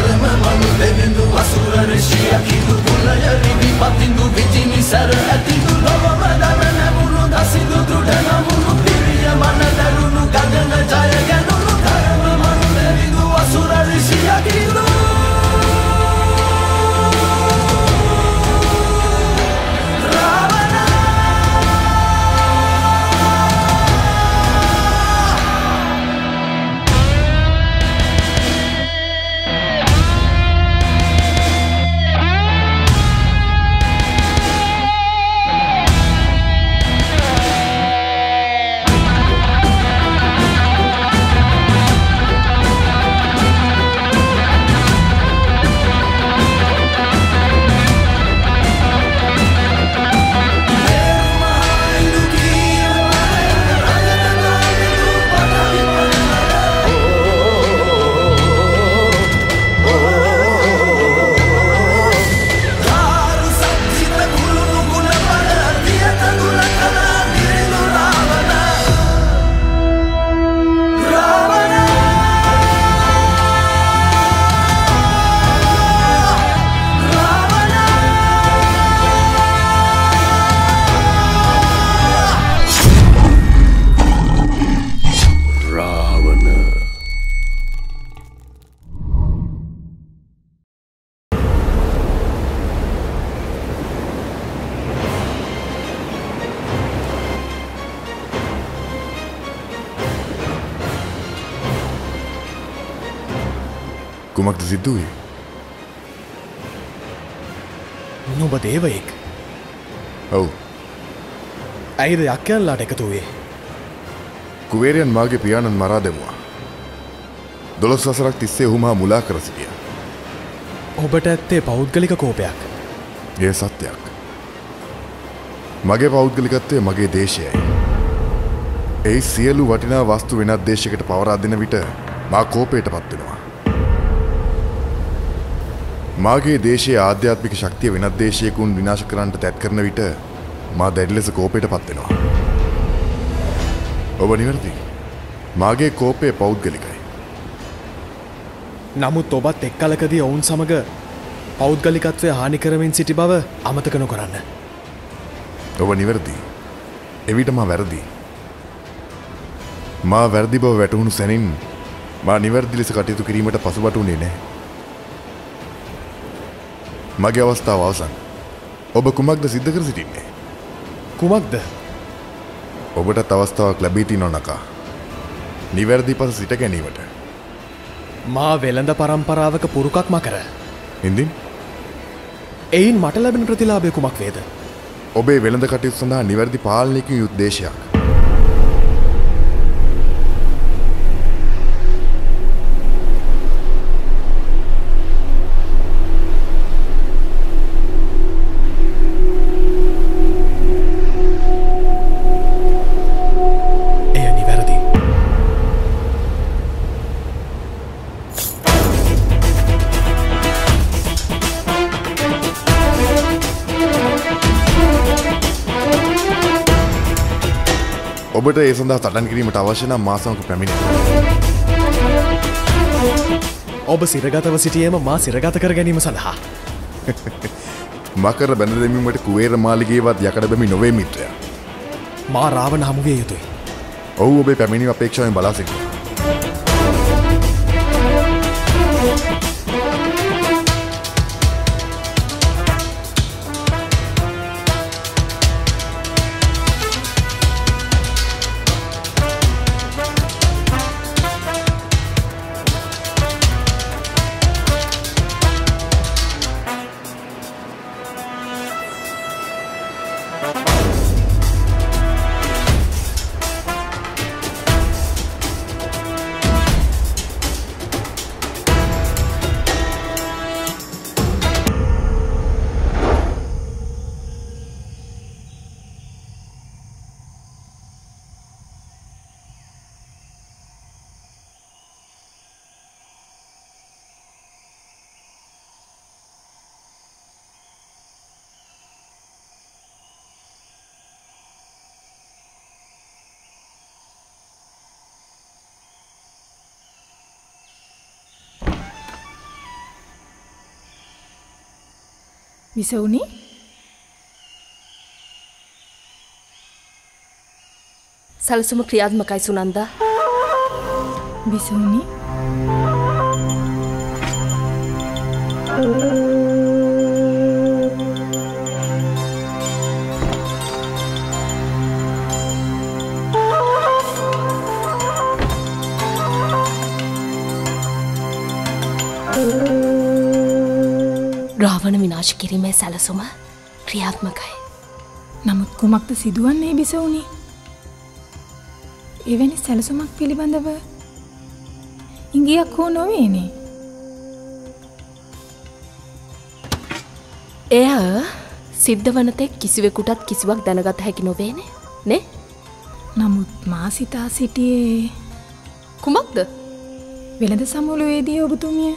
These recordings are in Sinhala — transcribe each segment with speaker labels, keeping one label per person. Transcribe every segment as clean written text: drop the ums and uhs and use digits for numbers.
Speaker 1: धर्म मनु देविंदु असुर ऋषि अखिलु कुलयरि विपतिंदु विजिनि सर अतिदु नवम दमन मुनु दसिदु दृढ़ नमुनु प्रिय मन दरुनु गगन जय गनुनु धर्म मनु देविंदु असुर ऋषि अखिलु
Speaker 2: කුමක්ද සිද්ධ වූයේ?
Speaker 3: නුඹ දේවයෙක්.
Speaker 2: ඔව්.
Speaker 3: ඇයිද යක්කයන්ලාට එකතු වූයේ?
Speaker 2: කුවේරයන් මාගේ පියාණන් මරා දැමුවා. 12 වසරක් තිස්සේ ඔහු මා මුලා කර සිටියා.
Speaker 3: ඔබට ඇත්තේ පෞද්ගලික කෝපයක්.
Speaker 2: ඒ සත්‍යයක්. මගේ පෞද්ගලිකත්වය මගේ දේශයයි. ඒ සියලු වටිනා වස්තු වෙනත් දේශයකට පවරා දෙන විට මා කෝපයට පත් වෙනවා. මාගේ දේශයේ ආධ්‍යාත්මික ශක්තිය වෙනත් දේශයකුන් විනාශ කරන්නට තැත් කරන විට මා දැඩි ලෙස කෝපයට පත් වෙනවා. ඔබ නිවැරදි. මාගේ කෝපය පෞද්ගලිකයි.
Speaker 3: නමුත් ඔබත් එක්කලකදී ඔවුන් සමග පෞද්ගලිකත්වය හානි කරමින් සිටි බව අමතක නොකරන්න.
Speaker 2: ඔබ නිවැරදි. එවිට මා වැරදි. මා වැරදි බව වැටහුණු සැනින් මා නිවැරදි ලෙස කටයුතු කිරීමට පසුබට වුණේ නැහැ. මගේ අවස්ථාව අවසන්. ඔබ කුමක්ද සිද්ධ කර සිටින්නේ?
Speaker 3: කුමක්ද?
Speaker 2: ඔබටත් අවස්ථාවක් ලැබී තියෙනවා නකා. නිවැරදි පස සිට ගැනීමට.
Speaker 3: මා වෙළඳ පරම්පරාවක පුරුකක් මකර.
Speaker 2: ඉන්දින්?
Speaker 3: එයින් මට ලැබෙන ප්‍රතිලාභය කුමක් වේද?
Speaker 2: ඔබේ වෙළඳ කටයුතු සඳහා නිවැරදි පාලනයකින් යුත් දේශයක්. ඔබට ඒ සඳහා සටන් කිරීමට අවශ්‍ය නම් මා සමග පැමිණෙන්න.
Speaker 3: ඔබ සිරගතව සිටියේම මා සිරගත කර ගැනීම සඳහා.
Speaker 2: මකර බැඳ දැමීමට කුවේර මාලිගයේවත් යකඩ බැමි නොවේ මිත්‍රයා.
Speaker 3: මා රාවණ හමු විය යුතුයි.
Speaker 2: ඔව් ඔබේ පැමිණීම අපේක්ෂාවෙන් බලා සිටිනවා.
Speaker 4: විසවුනි
Speaker 5: සැලසුම ක්‍රියාත්මකයි සුනන්දා.
Speaker 4: විසවුනි
Speaker 5: රාවණ විනාශ කිරීමේ සැලසුම ක්‍රියාත්මකයි.
Speaker 4: නමුත් කුමක්ද සිදුවන්නේ විසවුනි? එවැනි සැලසුමක් පිළිබඳව ඉංගියක් හෝ නොවේනේ.
Speaker 5: එය සිද්ධ වන තෙක් කිසිවෙකුටත් කිසිවක් දැනගත හැකි නොවේනේ නේ?
Speaker 4: නමුත් මා සිතා සිටියේ
Speaker 5: කුමක්ද?
Speaker 4: වෙළඳ සමුළුවේදී ඔබතුමිය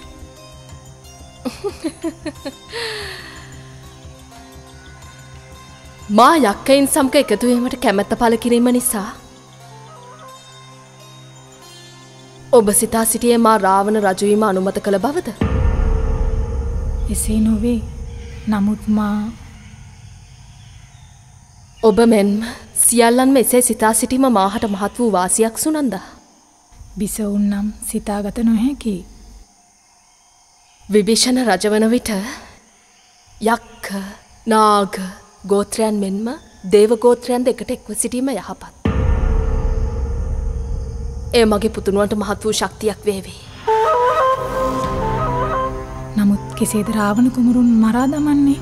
Speaker 5: මා යක්කයින් සමග එකතු වීමට කැමැත්ත පළ කිරීම නිසා ඔබ සිතා සිටියේ මා රාවණ රජු වීම අනුමත කළ බවද?
Speaker 4: එසේ නොවේ. නමුත් මා
Speaker 5: ඔබ මෙන්ම සියල්ලන්ම එසේ සිතා සිටීම මාහට මහත් වූ වාසියක් සුනන්දා.
Speaker 4: බිසවුන් නම් සිතාගත නොහැකි.
Speaker 5: විභීෂණ රජවන විට යක්ක නාග ගෝත්‍රයන් මෙන්ම දේව ගෝත්‍රයන් දෙකට එක්ව සිටීම යහපත්. ඒ මගේ පුතුණුවන්ට මහත් වූ ශක්තියක් වේවි.
Speaker 4: නමුත් කෙසේද රාවණ කුමරුන් මරා දමන්නේ?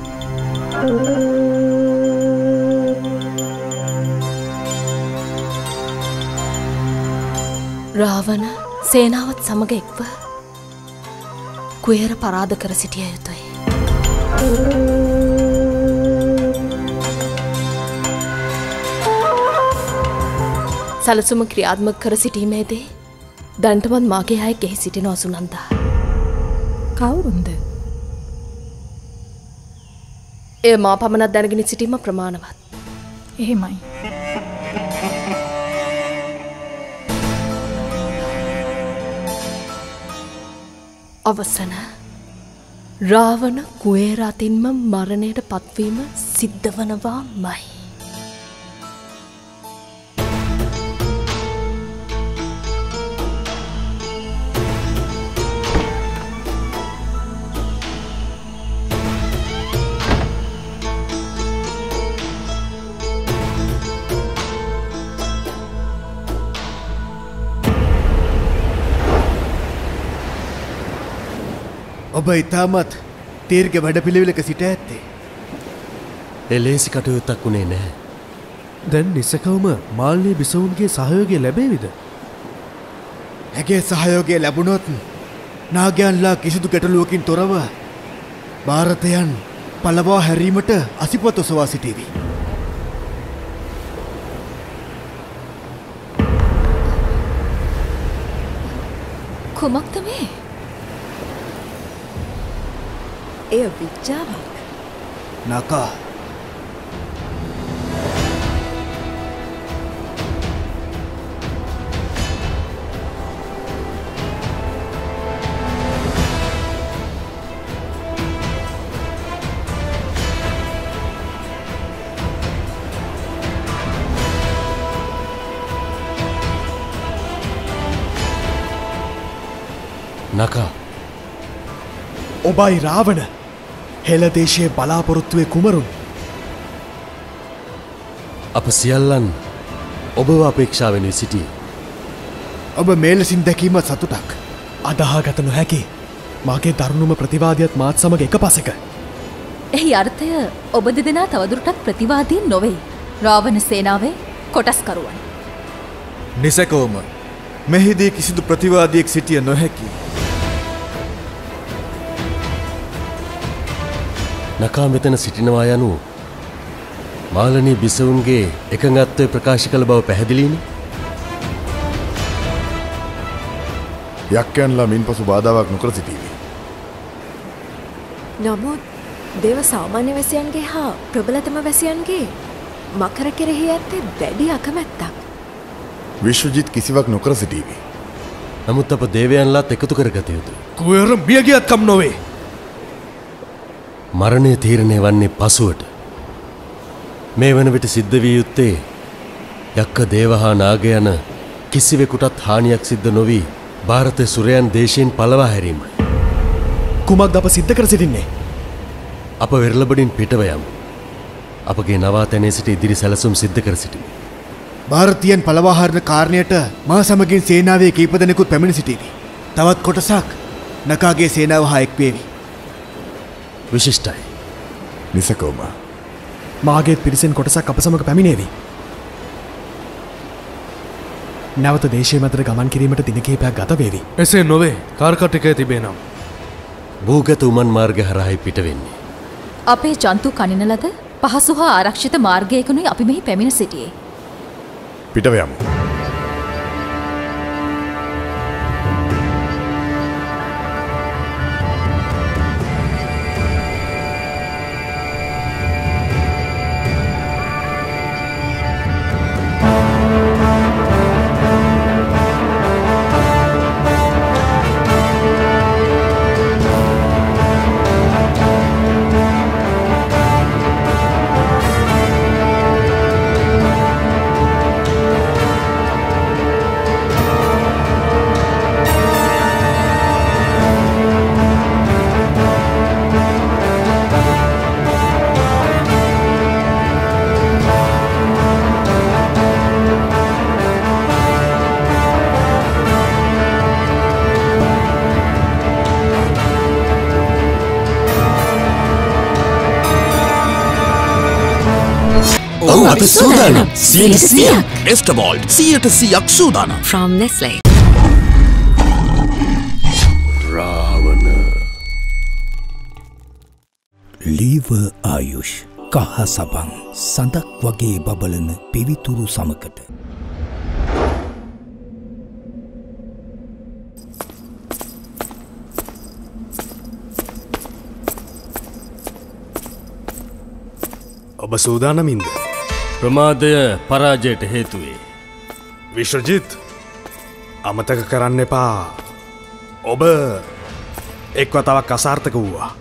Speaker 5: රාවණ සේනාවත් සමග එක්ව කුයර පරාද කර සිටිය යුතුයි. සැලසුම ක්‍රියාත්මක කර සිටීමේදී දැන්ටමත් මාගේ අය ගෙහි සිටිනවා සුනන්දා.
Speaker 4: කවුරුන්ද?
Speaker 5: එය මා පමණක් දැනගෙන සිටීම ප්‍රමාණවත්.
Speaker 4: එහෙමයි.
Speaker 5: අවසන රාවණ කුවේර අතින්ම මරණයට පත්වීම සිද්ධ වනවාමයි.
Speaker 6: ඔබ ඉතාමත් තීර්ඝ වැඩපිළිවෙලක සිට ඇත්තේ.
Speaker 7: එලේසි කටයුත්තක් වුණේ නැහැ.
Speaker 6: දැන් නිසකවම මාල්ලී බිසවුන්ගේ සහයෝගය ලැබේවිද? ඇගේ සහයෝගය ලැබුණොත් නාගයන්ලා කිසිදු ගැටලුවකින් තොරව ಭಾರತයන් පළවා හැරීමට අසිපත ඔසවා සිටීවි.
Speaker 5: කුමක්ද මේ? එය විච්ඡාවක්.
Speaker 6: නකා
Speaker 7: නකා
Speaker 3: ඔබයි රාවණ හෙළදේශයේ බලාපොරොත්තුවේ කුමරුන්.
Speaker 7: අප සියල්ලන් ඔබව අපේක්ෂාවෙන සිටී.
Speaker 3: ඔබ මේලසින් දැකීම සතුටක්. අදහාගත නොහැකි මාගේ දරුණුම ප්‍රතිවාදයත් මාත් සමග එක පසෙක.
Speaker 8: එහි අර්ථය ඔබ දෙදෙනා තවදුරටත් ප්‍රතිවාදීන් නොවෙයි. රාවණ සේනාවේ කොටස්කරුවන්.
Speaker 6: නිසකවම මෙහිදී කිසිදු ප්‍රතිවාදියෙක් සිටිය නොහැකි.
Speaker 7: නකා මෙතන සිටිනවා යනු මාලනී බිසවුන්ගේ එකඟත්වය ප්‍රකාශ කළ බව පැහැදිලිනේ.
Speaker 2: යක්කයන්ලා මින් පසු බාධාවක් නොකර සිටීවි.
Speaker 9: නමුත් දේව සාමාන්‍ය වැසියන්ගේ හා ප්‍රබලතම වැසියන්ගේ මකර කෙරෙහි ඇත්තේ දැඩි අකමැත්තක්.
Speaker 2: විශ්වජිත් කිසිවක් නොකර සිටීවි.
Speaker 7: නමුත් අප දේවයන්ලාත් එකතු කරගත යුතුයි.
Speaker 6: කුවර මියගියත් කම් නොවේ.
Speaker 7: මරණය තීරණය වන්නේ පසුවට. මේ වන විට සිද්ධ විය යුත්තේ යක්ක දේව හා නාග යන කිසිවෙකුටත් හානියක් සිද්ධ නොවී ಭಾರತ සුරයන් දේශයෙන් පළවා හැරීමයි.
Speaker 3: කුමක්ද අප සිද්ධ කර සිටින්නේ?
Speaker 7: අප වෙරළබඩින් පිටව යමු. අපගේ නවාතැනේ සිට ඉදිරි සැලසුම් සිද්ධ කර සිටිමු.
Speaker 6: ಭಾರತೀයන් පළවාහරණ කාරණයට මා සමගින් සේනාවේ කීප දෙනෙකුත් පැමිණ සිටීවි. තවත් කොටසක් නකාගේ සේනාව හා එක්වේවි.
Speaker 7: විශිෂ්ටයි.
Speaker 2: නිසකෝම.
Speaker 3: මාගේ පිරිසෙන් කොටසක් අප සමග පැමිණේවි. නැවත දේශය මතර ගමන් කිරීමට දින කිහිපයක් ගත වේවි.
Speaker 10: එසේ නොවේ. කාර්කටිකය තිබේ නම්.
Speaker 7: භූගත උමන් මාර්ග හරහායි පිට වෙන්නේ.
Speaker 8: අපේ ජන්තු කනින ලද පහසු හා ආරක්ෂිත මාර්ගයකනුයි අපි මෙහි පැමිණ සිටියේ.
Speaker 2: පිටව යමු.
Speaker 1: අපි සූදානම් 100%ක් එස්ටබෝල්ඩ් 100%ක් සූදානම්
Speaker 9: from Nestle.
Speaker 7: රාවණ
Speaker 11: ලීව ආයුෂ් කහ සබන් සඳක් වගේ බබලන පිවිතුරු සමකට
Speaker 10: ඔබ සූදානමින්ද?
Speaker 7: ප්‍රමාදය පරාජයට හේතුවේ.
Speaker 10: විශ්වජිත් අමතක කරන්න එපා. ඔබ එක් වතාවක් අසාර්ථක වූවා.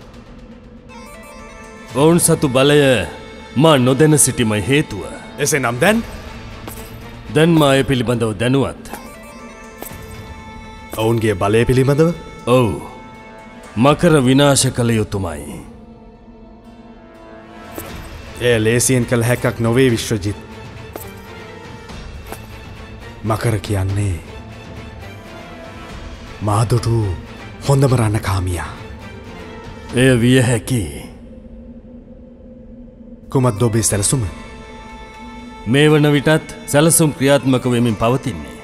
Speaker 7: ඔවුන් සතු බලය මා නොදැන සිටිම හේතුව.
Speaker 10: එසේ නම් දැන්
Speaker 7: දැන් මා එය පිළිබඳව දැනුවත්.
Speaker 10: ඔවුන්ගේ බලය පිළිබඳව?
Speaker 7: ඔව්. මකර විනාශ කළ යුතුමයි.
Speaker 10: එය ලේසියෙන් කළ හැක්කක් නොවේ විශ්වජිත්. මකර කියන්නේ මාදුටු හොඳම රණකාමියා.
Speaker 7: එය විය හැකි.
Speaker 10: කුමත් ඔබේ සැලසුම?
Speaker 7: මේ වන විටත් සැලසුම් ක්‍රියාත්මක වෙමින් පවතින්නේ.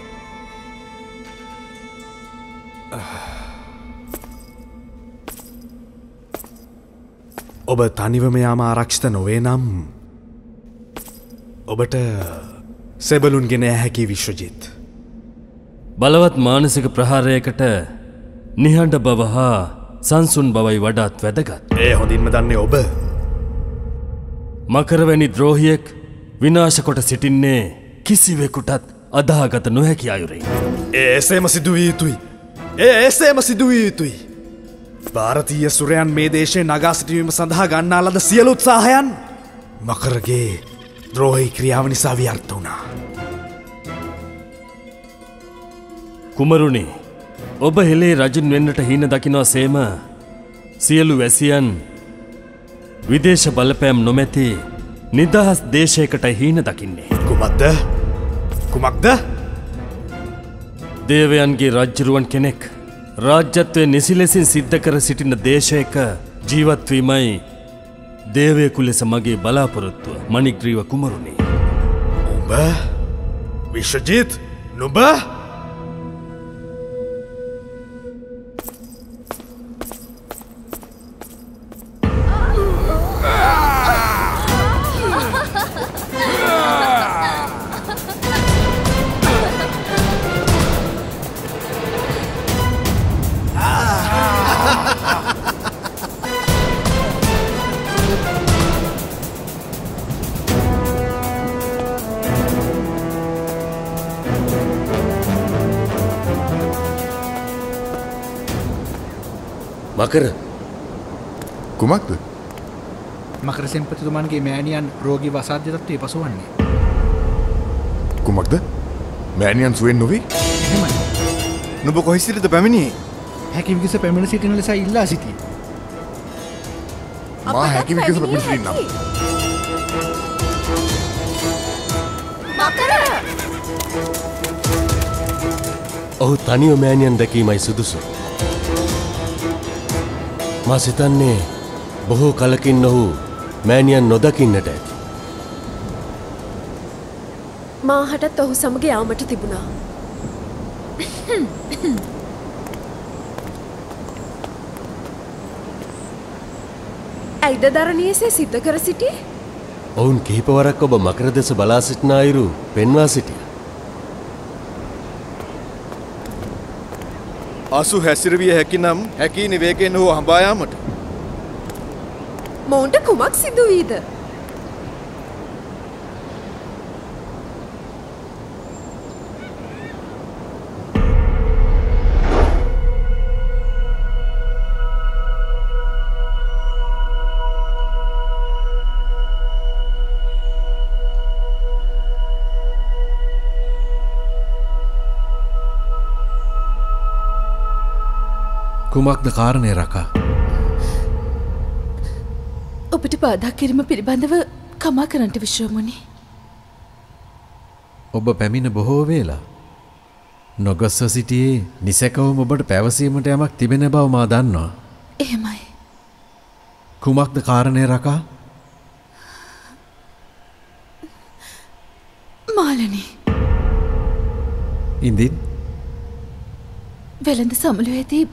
Speaker 10: ඔබ තනිවම යාම ආරක්ෂිත නොවේ නම් ඔබට සෙබලුන් ගෙන හැකි විශ්වජිත්.
Speaker 7: බලවත් මානසික ප්‍රහාරයකට නිහඬ බව හා සංසුන් බවයි වඩාත් වැදගත්.
Speaker 10: ඒ හොඳින්ම දන්නේ ඔබ.
Speaker 7: මකරවැනි ද්‍රෝහියෙක් විනාශ කොට සිටින්නේ කිසිවෙකුටත් අදාගත නොහැකි අයුරේ.
Speaker 10: ඒ එසේම සිදුවිය යුතුයි. ඒ එසේම සිදුවිය යුතුයි. ಭಾರತೀය සුරයන් මේ දේශයේ නගා සිටීම සඳහා ගන්නා ලද සියලු උත්සාහයන් මකරගේ ද්‍රෝහී ක්‍රියාව නිසා ව්‍යර්ථ වුණා.
Speaker 7: කුමරුනි, ඔබ හෙළේ රජුන් වෙන්නට හීන දකිනවා සේම සියලු වැසියන් විදේශ බලපෑම් නොමැති නිදහස් දේශයකට හීන දකින්නේ.
Speaker 10: කුමක්ද? කුමක්ද?
Speaker 7: දේවයන්ගේ රජ්ජුරුවන් කෙනෙක් රාජ්‍යත්වය නිසි ලෙසින් සිද්ධ කර සිටින දේශයක ජීවත්වීමයි දේවයකු ලෙස මගේ බලාපොරොත්තුව. මණිග්‍රීව කුමරුනි.
Speaker 10: ඔබ විශ්වජිත් නුඹ
Speaker 7: මකර
Speaker 2: කුමක්ද?
Speaker 12: මකර සෙන්පතිතුමන්ගේ මෑණියන් රෝගී වසාද්‍ය තත්ත්වයේ පසුවන්නේ.
Speaker 2: කුමක්ද? මෑණියන් සුවෙන් නොවේ?
Speaker 12: එහෙමයි.
Speaker 6: නුඹ කොහේ සිටද පැමිණියේ?
Speaker 12: හැකි විගස පැමිණ සිටින ලෙස ඉල්ලා සිටියේ.
Speaker 2: මා හැකි විගස පැමිණ සිටින්නම්.
Speaker 5: මකර!
Speaker 7: ඔහු තනිව මෑණියන් දැකීමයි සුදුසු. මා සිතන්නේ බොහෝ කලකින් ඔහු මෑණියන් නොදකින්නට ඇති.
Speaker 9: මාහටත් ඔහු සමග යාමට තිබුණා. ඇයිද දරණියසේ සිද්ධ කර සිටියේ?
Speaker 7: ඔවුන් කිහිපවරක් ඔබ මකර දෙස බලා සිටින අයුරු පෙන්වා සිටිය.
Speaker 6: අසු හැසිරවිය හැකි නම් හැකි නිවේකයෙන් හෝ හඹා යාමට.
Speaker 9: මොවුන්ට කුමක් සිදු වීද?
Speaker 10: කුමක්ද කාරණය රකා?
Speaker 5: ඔබට බාධා කිරීම පිළිබඳව කමා කරන්නට විශ්වමුණි.
Speaker 10: ඔබ පැමිණ බොහෝ වේලා. නොගොස්ව සිටියේ නිසැකවම ඔබට පැවසීමට යමක් තිබෙන බව මා දන්නවා.
Speaker 5: එහෙමයි.
Speaker 10: කුමක්ද කාරණය රකා?
Speaker 5: මාලනී.
Speaker 10: ඉන්දින්?
Speaker 5: වෙළඳ සමුළුවේදී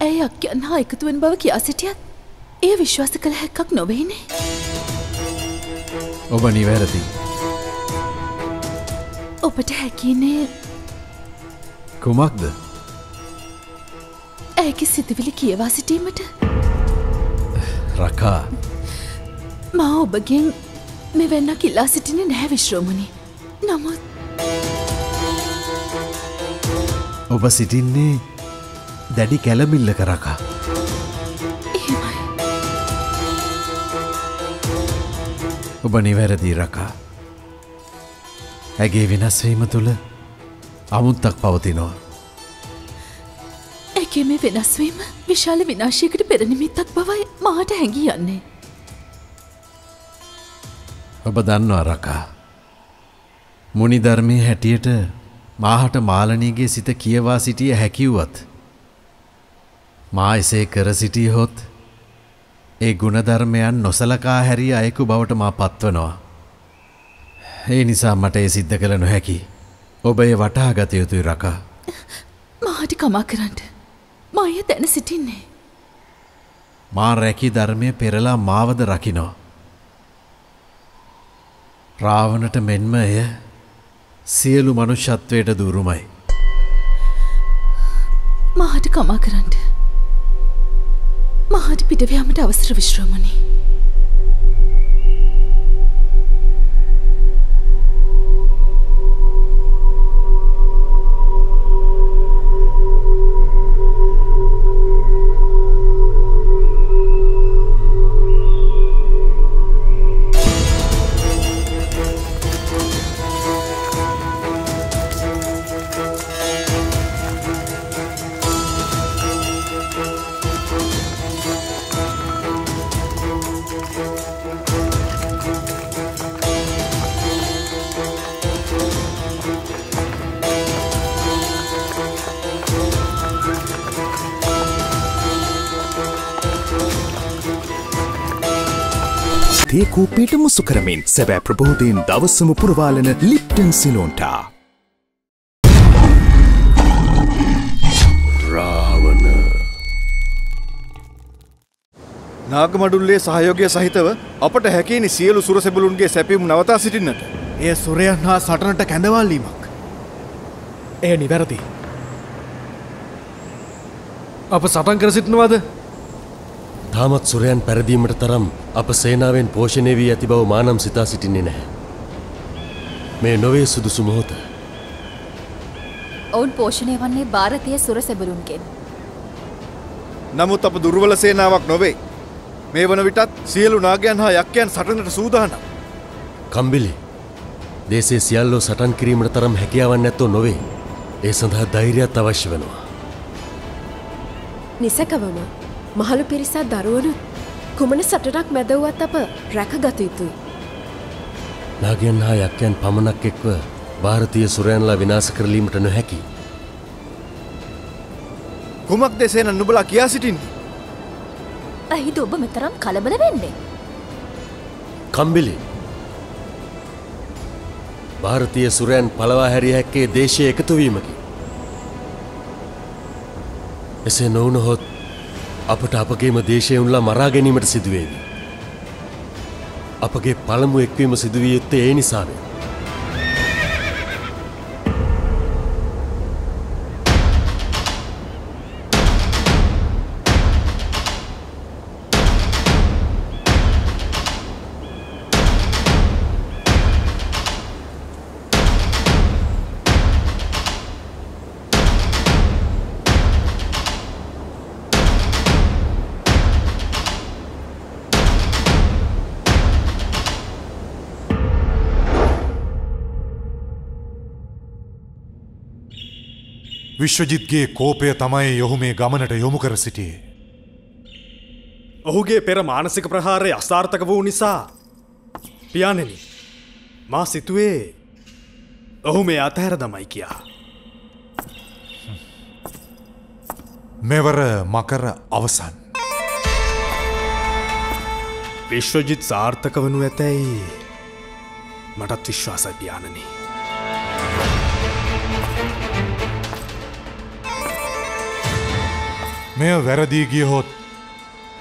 Speaker 5: ඇය අක්යන් හා එකතු වන බව කියා සිටියත් එය විශ්වාස කළ හැක්කක් නොවෙයිනේ.
Speaker 10: ඔබ නිවැරදි.
Speaker 5: ඔබට හැකිනේ
Speaker 10: කුමක්ද?
Speaker 5: ඇයගේ සිතුවිලි කියවා සිටීමට.
Speaker 10: රකා.
Speaker 5: මා ඔබගෙන් මෙවැන්නක් ඉල්ලා සිටින්නේ නැහැ විශ්‍රෝමණි. නමුත්
Speaker 10: ඔබ සිටින්නේ දැඩි කැළඹිල්ලක රකා.
Speaker 5: එහෙමයි.
Speaker 10: ඔබ නිවැරදි රකා. ඇගේ වෙනස්වීම තුළ අමුත්තක් පවතිනවා.
Speaker 5: ඇගේ මේ වෙනස්වීම විශාල විනාශයකට පෙරනිමිත්තක් බවයි මාට හැඟී යන්නේ.
Speaker 10: ඔබ දන්නවා රකා. මුනි ධර්මයේ හැටියට මාහට මාලනීගේ සිත කියවා සිටිය හැකිව්වත් මා එසේ කර සිටියහොත් ඒ ගුණධර්මයන් නොසලකා හැරිය අයෙකු බවට මා පත්වනවා. ඒ නිසා මට ඒ සිද්ධ කළ නොහැකි. ඔබ එය වටහා ගත යුතුයි රකා.
Speaker 5: මාට කමා කරන්න. මා එය දැන සිටින්නේ.
Speaker 10: මා රැකී ධර්මය පෙරලා මාවද රකිනෝ. රාවණට මෙන්ම එය සියලු මනුෂ්‍යත්වයට දුරුමයි.
Speaker 5: මාට කමා කරන්න. මාට පිටවයාමට අවසර විශ්‍රමණි.
Speaker 11: තේකූපීට මුසු කරමින් සැබෑ ප්‍රබෝධයෙන් දවසම පුරවාලන ලිප්ටන් සිලෝන්ටා.
Speaker 7: රාවණ
Speaker 6: නාගමඩුල්ලේ සහයෝගය සහිතව අපට හැකේනි සියලු සුරසෙබළුන්ගේ සැපීම නවතා සිටින්නට.
Speaker 3: එය සුරයන් හා සටනට කැඳවාලීමක්. එය නිවැරදි.
Speaker 10: අප සටන් කර සිටිනවාද?
Speaker 7: තාමත් සුරයන් පැරදීමට තරම් අප සේනාවෙන් පෝෂණය වී ඇති බව මානම් සිතා සිටින්නේ නැහැ. මේ නොවේ සුදුසු මොහොත.
Speaker 8: ඔවුන් පෝෂණය වන්නේ ಭಾರತೀಯ සුරසෙබළුන්ගෙන්.
Speaker 6: නමුත් අප දුර්වල සේනාවක් නොවේ.
Speaker 2: මේ වන විටත් සියලු නාගයන් හා යක්කයන් සටනට සූදානම්.
Speaker 7: කම්බිලි දේශයේ සියල්ලෝ සටන් කිරීමට තරම් හැකියාවක් නැත්තෝ නොවේ. ඒ සඳහා ධෛර්යයක් අවශ්‍ය වෙනවා.
Speaker 9: නිසකවම මහලු පිරිසක් දරුවනුත් කුමන සටනක් මැදවුවත් අප රැකගත යුතුයි.
Speaker 7: නාගයන් හා යක්කයන් පමණක් එක්ව ಭಾರತೀಯ සුරයන්ලා විනාශ කරලීමට නොහැකි.
Speaker 6: කුමක්ද සේන නුඹලා කියා සිටින්නේ?
Speaker 8: ඇයිද ඔබ මෙතරම් කලබල වෙන්නේ?
Speaker 7: කම්බිලි ಭಾರತೀය සුරයන් පළවා හැරිය හැක්කේ දේශයේ එකතුවීමකි. එසේ නොවුනහොත් අපට අපගේම දේශයවුන්ලා මරා ගැනීමට සිදුවේවි. අපගේ පළමු එක්වීම සිදුවිය යුත්තේ ඒ නිසාවේ.
Speaker 13: විශ්වජිත්ගේ කෝපය තමයි යොහු මේ ගමනට යොමු කර සිටියේ.
Speaker 10: ඔහුගේ පෙර මානසික ප්‍රහාරය අසාර්ථක වූ නිසා පියාණෙනි මා සිතුවේ ඔහු මේ අතහැර දමයි කියා.
Speaker 13: මෙවර මකර අවසන්.
Speaker 10: විශ්වජිත් සාර්ථක වනු ඇතැයි මටත් විශ්වාසයි පියාණෙනි.
Speaker 13: මෙය වැරදී ගියහොත්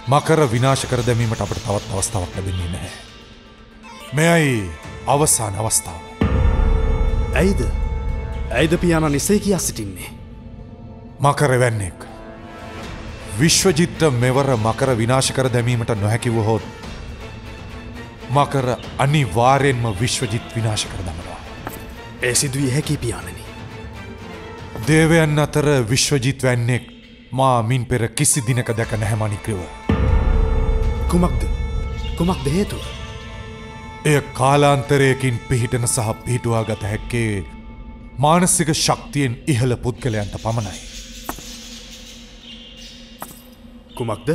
Speaker 13: මකර විනාශ කර දැමීමට අපට තවත් අවස්ථාවක් ලැබෙන්නේ නැහැ. මෙයයි අවසාන අවස්ථාව.
Speaker 10: ඇයිද පියාණන් නිසේ කියා සිටින්නේ?
Speaker 13: මකර වැන්නෙක්. විශ්වජිත්ත මෙවර මකර විනාශ කර දැමීමට නොහැකි වුවහොත් මකර අනිවාර්යෙන්ම විශ්වජිත් විනාශ කර දමනවා.
Speaker 10: ඒ සිදුවිය හැකි පියාණනි.
Speaker 13: දේවයන් අතර විශ්වජිත් වැන්නෙක් මා මින් පෙර කිසි දිනක දැක නැහැ මණික්‍රව.
Speaker 10: කුමක්ද හේතුව?
Speaker 13: එය කාලාන්තරයකින් පිහිටන සහ පිහිටුවා ගත හැක්කේ මානසික ශක්තියෙන් ඉහළ පුද්ගලයන්ට පමණයි.
Speaker 10: කුමක්ද?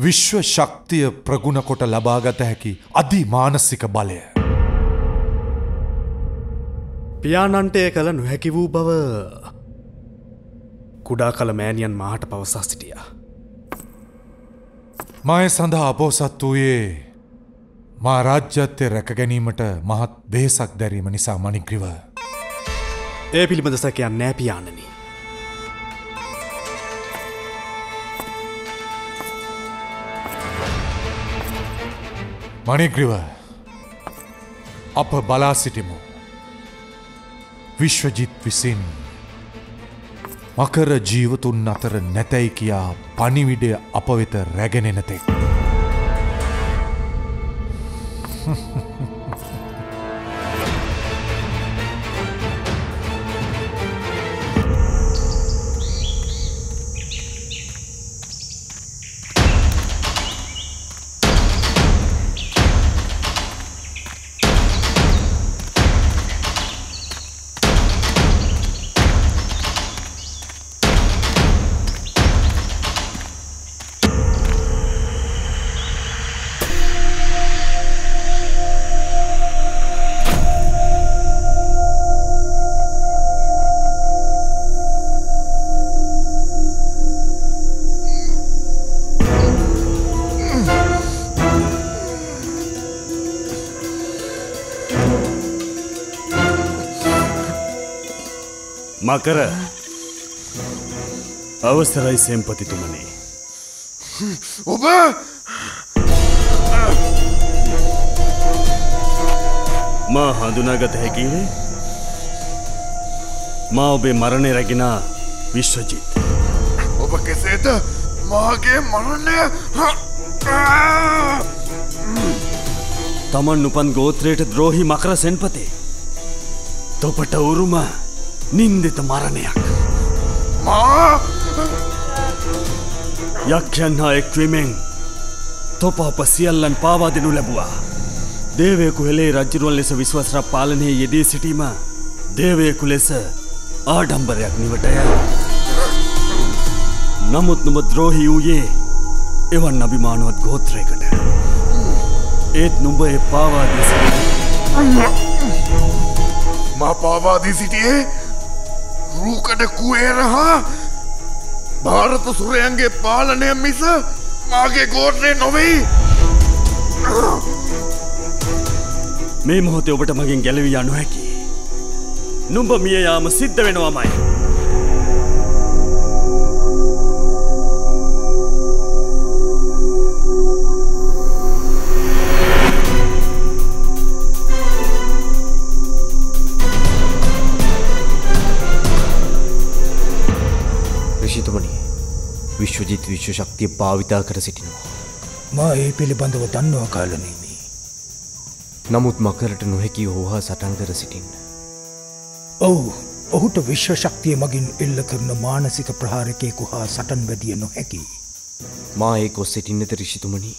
Speaker 13: විශ්ව ශක්තිය ප්‍රගුණ කොට ලබාගත හැකි අධි මානසික බලය.
Speaker 10: පියාණන්ට එය කළ නොහැකි වූ බව කුඩා කල මෑණියන් මාහට පවසා සිටියා.
Speaker 13: මය සඳහා අපෝසත් වූයේ මා රාජ්‍යත්වය රැක ගැනීමට මහත් වෙහෙසක් දැරීම නිසා මණිග්‍රීව.
Speaker 10: ඒ පිළිබඳ සැකයක් නෑ පියාණනි.
Speaker 13: මණිග්‍රීව අප බලා සිටිමු. විශ්වජිත් විසින් මකර ජීවතුන් අතර නැතැයි කියා පණිවිඩය අප වෙත රැගෙනෙන තෙක්.
Speaker 10: මකර අවසරයි සෙම්පතිතුමනි.
Speaker 2: ඔබ
Speaker 10: මා හඳුනාගත හැකිවේ මා ඔබේ මරණය රැගෙන විශ්වජිත්.
Speaker 2: ඔබ කෙසේද මාගේ මරණය
Speaker 10: තමන් උපන් ගෝත්‍රයට ද්‍රෝහි මකර සෙන්පතේ තොපට උරුම නින්දිත මරණයක්.
Speaker 14: යක්ෂයන් හා එක්වීමෙන් තොප අප සියල්ලන් පාවා දෙනු ලැබුවා. දේවයෙකු හෙළේ රජ්ජුරුවන් ලෙස විශ්වාසරක් පාලනයේ යෙදී සිටීම දේවයෙකු ලෙස ආඩම්බරයක් නිවටය. නමුත් නුඹ ද්‍රෝහී වූයේ එවන් අභිමානවත් ගෝත්‍රයකට. ඒත් නුඹ ඒ පාවාදී සිටියේ
Speaker 2: මා පාවාදී සිටියේ රූකඩ කුවේර හා ಭಾರತ සුරයන්ගේ පාලනය මිස මාගේ ගෝත්‍රය නොවෙයි.
Speaker 14: මේ මොහොතේ ඔබට මගෙන් ගැලවී යා නොහැකි. නුඹ මිය යාම සිද්ධ වෙනවමයි.
Speaker 6: ඍෂිතුමනි, විශ්වජිත් විශ්ව ශක්තිය භාවිතා කර සිටිනවා.
Speaker 12: මා ඒ පිළිබඳව දන්නවා කාලනේමි.
Speaker 6: නමුත් මකරට නොහැකි ඔහු හා සටන් කර සිටින්න.
Speaker 12: ඔව්, ඔහුට විශ්ව ශක්තිය මගින් එල්ල කරන මානසික ප්‍රහාරකයෙකු හා සටන් වැදිය නොහැකි.
Speaker 6: මා ඒ කොස් සිටින්නද ඍෂිතුමනි?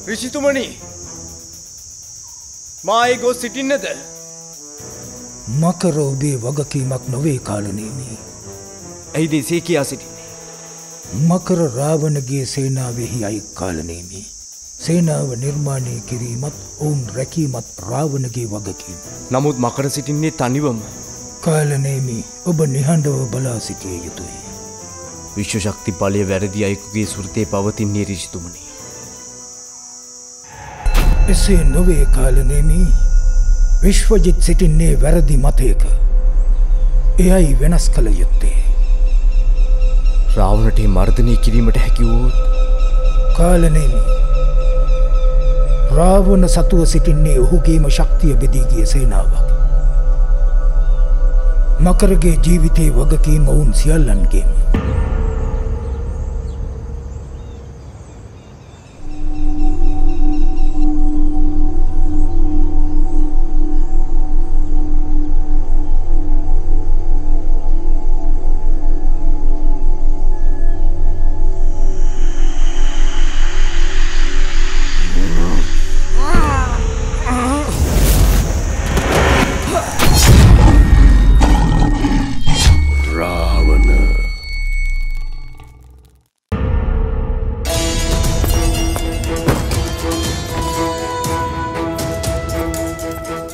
Speaker 3: ඍෂිතුමනි, මා ඒ ගොස් සිටින්නද?
Speaker 12: මකර ඔබේ වගකීමක් නොවේ කාලනේමි.
Speaker 3: ඇයිද එසේ කියා සිටින්නේ?
Speaker 12: මකර රාවණගේ සේනාවෙහි අයි කාලනේමි. සේනාව නිර්මාණය කිරීමත් ඔවුන් රැකීමත් රාවණගේ වගකීම.
Speaker 3: නමුත් මකර සිටින්නේ තනිවම.
Speaker 12: කාලනේමි, ඔබ නිහඬව බලා සිටිය යුතුයි.
Speaker 6: විශ්ව ශක්ති බලය වැරදි අයෙකුගේ සුරතේ පවතින්නේ ඍෂිතුමනි.
Speaker 12: එසේ නොවේ කාලනේමි. විශ්වජිත් සිටින්නේ වැරදි මතයක. එයයි වෙනස් කළ යුත්තේ.
Speaker 6: රාවණට මර්ධනය කිරීමට හැකි වුවොත්
Speaker 12: කාලනේමි, රාවණ සතුව සිටින්නේ ඔහුගේම ශක්තිය බෙදී ගිය සේනාවක්. මකරගේ ජීවිතයේ වගකීම ඔවුන් සියල්ලන්ගේම.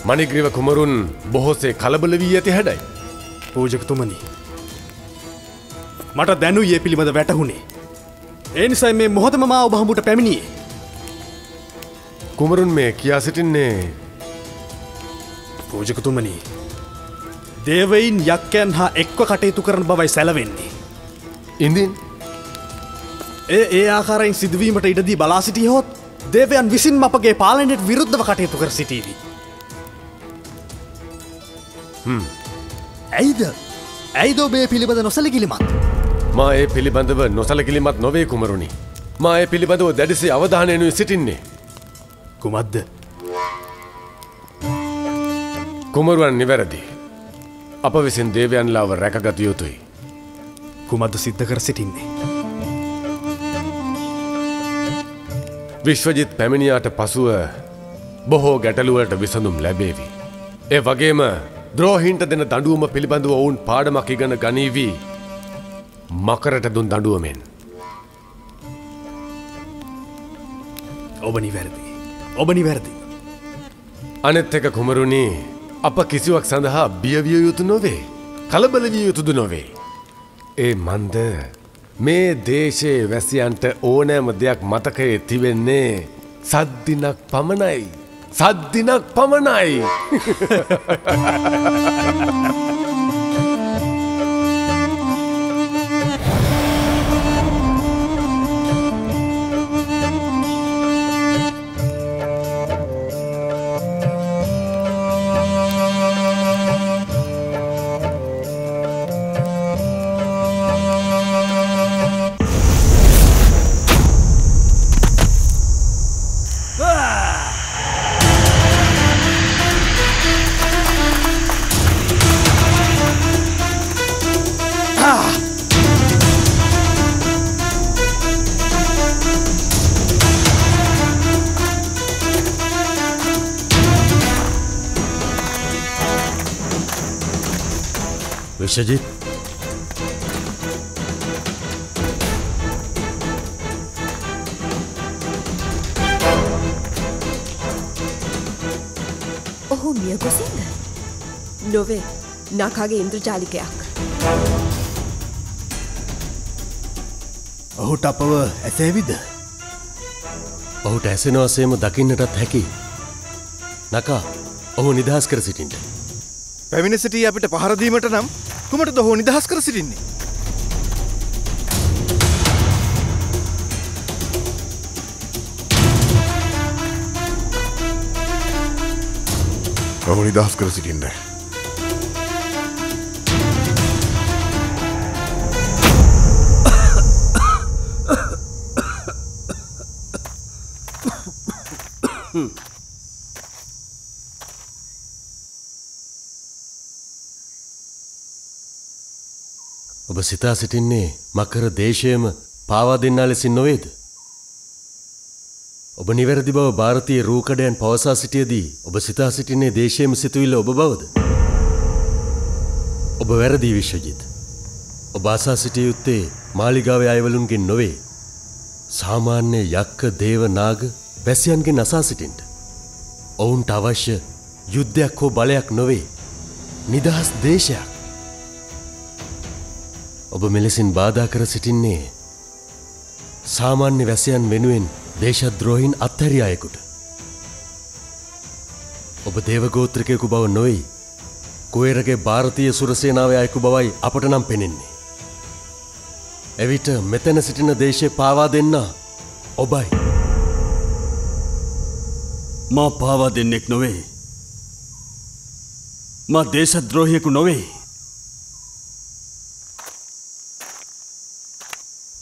Speaker 7: මණිග්‍රීව කුමරුන් බොහෝසේ කලබල වී ඇති හැඩයි.
Speaker 14: පූජකතුමනි, මට දැනුයි ඒ පිළිබඳ වැටහුණේ. ඒ නිසා මේ මොහොතම මා ඔබ හමුට පැමිණියේ.
Speaker 7: කුමරුන් මේ කියා සිටින්නේ?
Speaker 14: පූජකතුමනි, දේවයින් යක්කයන් හා එක්ව කටයුතු කරන බවයි සැලවෙන්නේ.
Speaker 7: ඉන්දින්
Speaker 14: ඒ ආකාරයෙන් සිදුවීමට ඉඩදී බලා සිටියහොත් දේවයන් විසින් අපගේ පාලනයට විරුද්ධව කටයුතු කර සිටීවි. ඇයිද ඔබේ පිළිබඳ නොසලකිලිමත්?
Speaker 7: මා ඒ පිළිබඳව නොසලකිලිමත් නොවේ කුමරුනි. මා ඒ පිළිබඳව දැඩිසේ අවධානයනුයි සිටින්නේ.
Speaker 14: කුමක්ද?
Speaker 7: කුමරුවන් නිවැරදි. අප විසින් දේවයන්ලාව රැකගත යුතුයි.
Speaker 14: කුමක්ද සිද්ධ කර සිටින්නේ?
Speaker 7: විශ්වජිත් පැමිණියාට පසුව බොහෝ ගැටලුවලට විසඳුම් ලැබේවි. ඒ වගේම ද්‍රෝහින්ට දෙන දඬුවම පිළිබඳව ඔවුන් පාඩමක් ඉගෙන ගනීවී මකරට දුන් දඬුවමෙන්.
Speaker 14: ඔබ නිවැරදි.
Speaker 7: අනෙත් එක කුමරුණි, අප කිසිවක් සඳහා බියවිය යුතු නොවේ. කලබල විය යුතුද නොවේ. ඒ මන්ද මේ දේශයේ වැසියන්ට ඕනෑම දෙයක් මතකයේ තිබෙන්නේ සද්දිනක් පමණයි. සද්දිනක් පමණයි. විශ්වජිත්
Speaker 9: ඔහු මිය ගොසින්ද? නොවේ, නකාගේ ඉන්ද්‍රජාලිකයක්.
Speaker 6: ඔහුට අපව ඇසේවිද?
Speaker 7: ඔහුට ඇසෙනවාසේම දකින්නටත් හැකි. නකා ඔහු නිදහස් කර සිටින්ට.
Speaker 6: පැමිණ සිටී අපිට පහරදීමට නම් කුමටද ඔහු නිදහස් කර සිටින්නේ?
Speaker 2: ඔහු නිදහස් කර සිටින්ට.
Speaker 7: ඔබ සිතා සිටින්නේ මකර දේශයම පාවා දෙන්නා ලෙසින් නොවේද? ඔබ නිවැරදි බව ಭಾರತೀಯ රූකඩයන් පවසා සිටියේදී ඔබ සිතා සිටින්නේ දේශයේම සිතුවිල්ල ඔබ බවද? ඔබ වැරදි විශ්වජිත්. ඔබ ආසා සිටිය යුත්තේ මාලිගාවේ අයවලුන්ගෙන් නොවේ. සාමාන්‍ය යක්ක දේව නාග වැසියන්ගෙන් අසා සිටින්ට. ඔවුන්ට අවශ්‍ය යුද්ධයක් හෝ බලයක් නොවේ. නිදහස් දේශයක්. ඔබ මෙලෙසින් බාධා කර සිටින්නේ සාමාන්‍ය වැසියන් වෙනුවෙන් දේශද්‍රෝහින් අත්හැරිය අයෙකුට. ඔබ දේවගෝත්‍රිකයෙකු බව නොවේ. කුවේරගේ ಭಾರತೀಯ සුරසේනාවේ අයෙකු බවයි අපට නම් පෙනෙන්නේ. එවිට මෙතන සිටින දේශේ පාවා දෙන්න ඔබයි.
Speaker 14: මා පාවා දෙන්නෙක් නොවේ. මා දේශද්‍රෝහියෙකු නොවේ.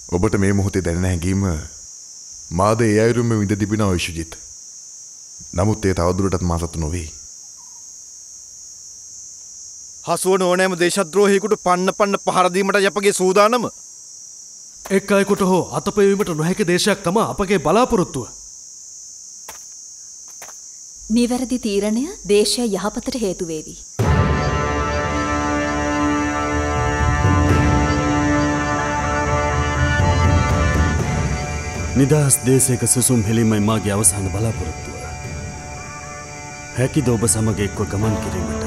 Speaker 2: ඔබට මේ මොහොතේ දැනෙන හැඟීම මාද ඒ අයුරුම විඳ තිබෙනවා විශ්වජිත්. නමුත් ඒ තවදුරටත් මා සතු නොවේ.
Speaker 6: හසුවන ඕනෑම දේශද්‍රෝහියෙකුට පන්න පහර දීමට අපගේ සූදානම.
Speaker 10: එක් අයෙකුට හෝ අතපයවීමට නොහැකි දේශයක් තමයි අපගේ බලාපොරොත්තුව.
Speaker 8: නිවැරදි තීරණය දේශය යහපතට හේතු වේවි.
Speaker 14: නිදහස් දේශයක සුසුම් හෙළීමයි මාගේ අවසාන බලාපොරොත්තුව. හැකිද ඔබ සමග එක්ව ගමන් කිරීමට?